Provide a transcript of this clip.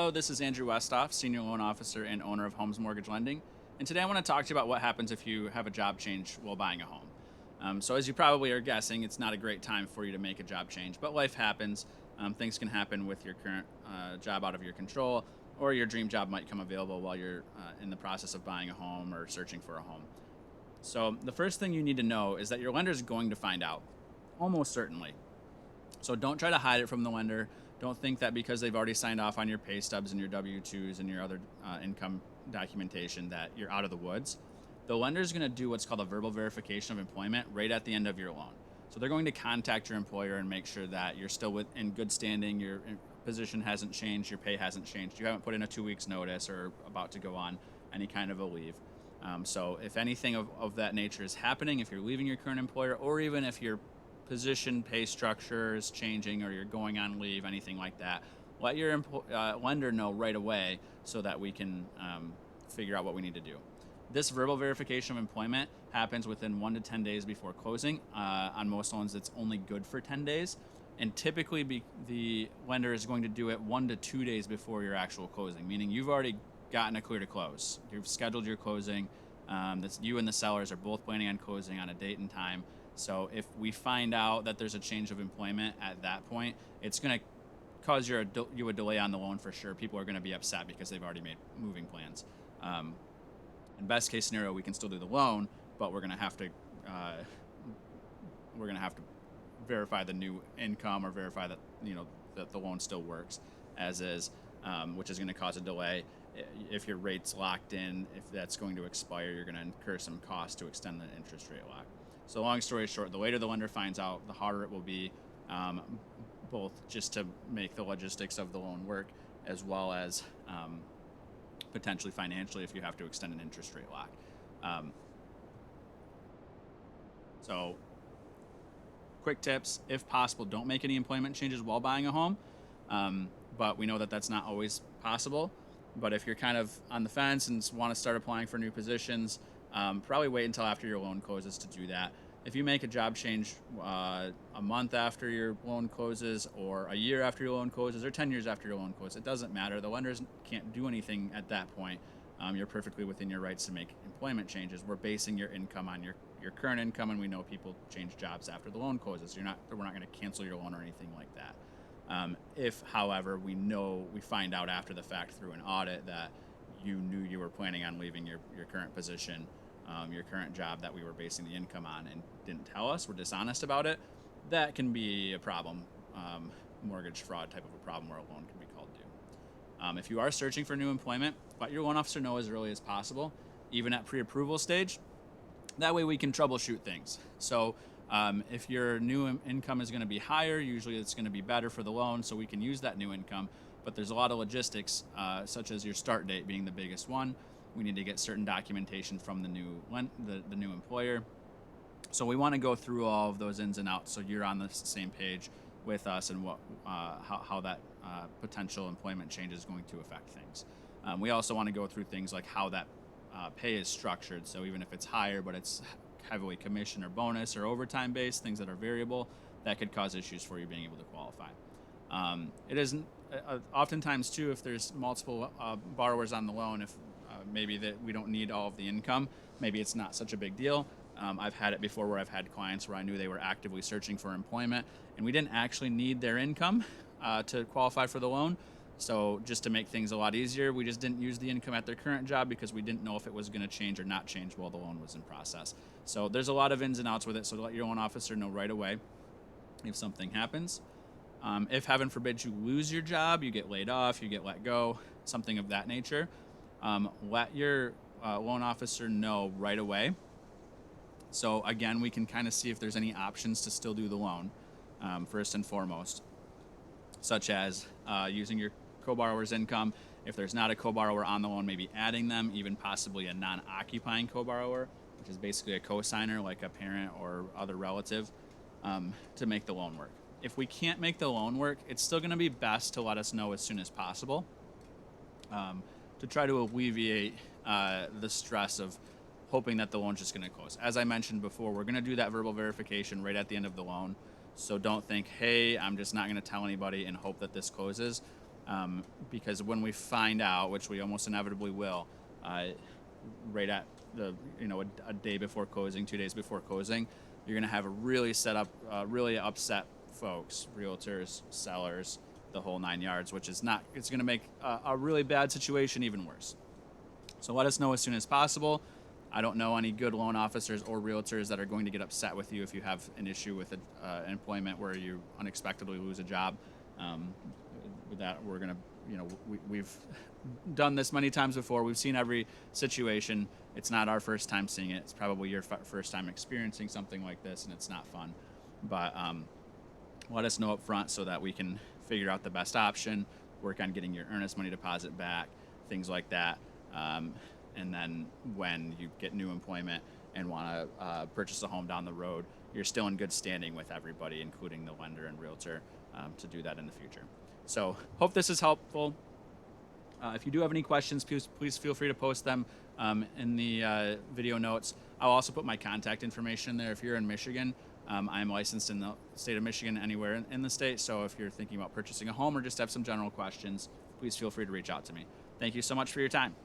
Hello, this is Andrew Westhof, Senior Loan Officer and owner of Homes Mortgage Lending. And today I want to talk to you about what happens if you have a job change while buying a home. So, as you probably are guessing, it's not a great time for you to make a job change, but life happens. Things can happen with your current job out of your control, or your dream job might come available while you're in the process of buying a home or searching for a home. So, the first thing you need to know is that your lender is going to find out, almost certainly. So don't try to hide it from the lender. Don't think that because they've already signed off on your pay stubs and your W-2s and your other income documentation that you're out of the woods. The lender is going to do what's called a verbal verification of employment right at the end of your loan. So they're going to contact your employer and make sure that you're still in good standing, your position hasn't changed, your pay hasn't changed, you haven't put in a 2 weeks notice or about to go on any kind of a leave. So if anything of that nature is happening, if you're leaving your current employer, or even if your position pay structure is changing or you're going on leave, anything like that, let your lender know right away so that we can figure out what we need to do. This verbal verification of employment happens within 1 to 10 days before closing. On most loans, it's only good for 10 days. And typically, the lender is going to do it 1 to 2 days before your actual closing, meaning you've already gotten a clear to close. You've scheduled your closing. You and the sellers are both planning on closing on a date and time. So if we find out that there's a change of employment at that point, it's going to cause you a delay on the loan for sure. People are going to be upset because they've already made moving plans. In best case scenario, we can still do the loan, but we're going to have to verify the new income or verify that that the loan still works as is, which is going to cause a delay. If your rate's locked in, if that's going to expire, you're going to incur some costs to extend the interest rate lock. So long story short, the later the lender finds out, the harder it will be, both just to make the logistics of the loan work, as well as potentially financially if you have to extend an interest rate lock. So quick tips: if possible, don't make any employment changes while buying a home. But we know that that's not always possible. But if you're kind of on the fence and want to start applying for new positions, probably wait until after your loan closes to do that. If you make a job change a month after your loan closes, or a year after your loan closes, or 10 years after your loan closes, it doesn't matter. The lenders can't do anything at that point. You're perfectly within your rights to make employment changes. We're basing your income on your current income, and we know people change jobs after the loan closes. We're not going to cancel your loan or anything like that. If, however, we find out after the fact through an audit that you knew you were planning on leaving your current position, your current job that we were basing the income on, and didn't tell us, we're dishonest about it, that can be a problem, mortgage fraud type of a problem where a loan can be called due. If you are searching for new employment, let your loan officer know as early as possible, even at pre-approval stage. That way we can troubleshoot things. So if your new income is going to be higher, usually it's going to be better for the loan, so we can use that new income. But there's a lot of logistics, such as your start date being the biggest one. We need to get certain documentation from the new employer. So we want to go through all of those ins and outs so you're on the same page with us and how that potential employment change is going to affect things. We also want to go through things like how that pay is structured. So even if it's higher, but it's heavily commission or bonus or overtime based, things that are variable, that could cause issues for you being able to qualify. It isn't oftentimes too, if there's multiple borrowers on the loan, if maybe that we don't need all of the income, maybe it's not such a big deal. I've had it before where I've had clients where I knew they were actively searching for employment and we didn't actually need their income to qualify for the loan. So just to make things a lot easier, we just didn't use the income at their current job because we didn't know if it was going to change or not change while the loan was in process. So there's a lot of ins and outs with it. So let your loan officer know right away if something happens. If heaven forbid you lose your job, you get laid off, you get let go, something of that nature, let your loan officer know right away. So again, we can kind of see if there's any options to still do the loan, first and foremost, such as using your co-borrower's income. If there's not a co-borrower on the loan, maybe adding them, even possibly a non-occupying co-borrower, which is basically a co-signer like a parent or other relative, to make the loan work. If we can't make the loan work, it's still going to be best to let us know as soon as possible, to try to alleviate the stress of hoping that the loan's just going to close. As I mentioned before, we're going to do that verbal verification right at the end of the loan. So don't think, hey, I'm just not going to tell anybody and hope that this closes. because when we find out, which we almost inevitably will, right at the a day before closing, 2 days before closing, you're gonna have a really really upset folks, realtors, sellers, the whole 9 yards, which is not. It's gonna make a really bad situation even worse. So let us know as soon as possible. I don't know any good loan officers or realtors that are going to get upset with you if you have an issue with employment where you unexpectedly lose a job. With that, we're gonna, we've done this many times before. We've seen every situation. It's not our first time seeing it. It's probably your first time experiencing something like this, and it's not fun. But let us know up front so that we can figure out the best option, work on getting your earnest money deposit back, things like that. And then when you get new employment and want to purchase a home down the road, you're still in good standing with everybody, including the lender and realtor, to do that in the future. So hope this is helpful. If you do have any questions, please feel free to post them in the video notes. I'll also put my contact information there. If you're in Michigan, I'm licensed in the state of Michigan anywhere in the state. So if you're thinking about purchasing a home or just have some general questions, please feel free to reach out to me. Thank you so much for your time.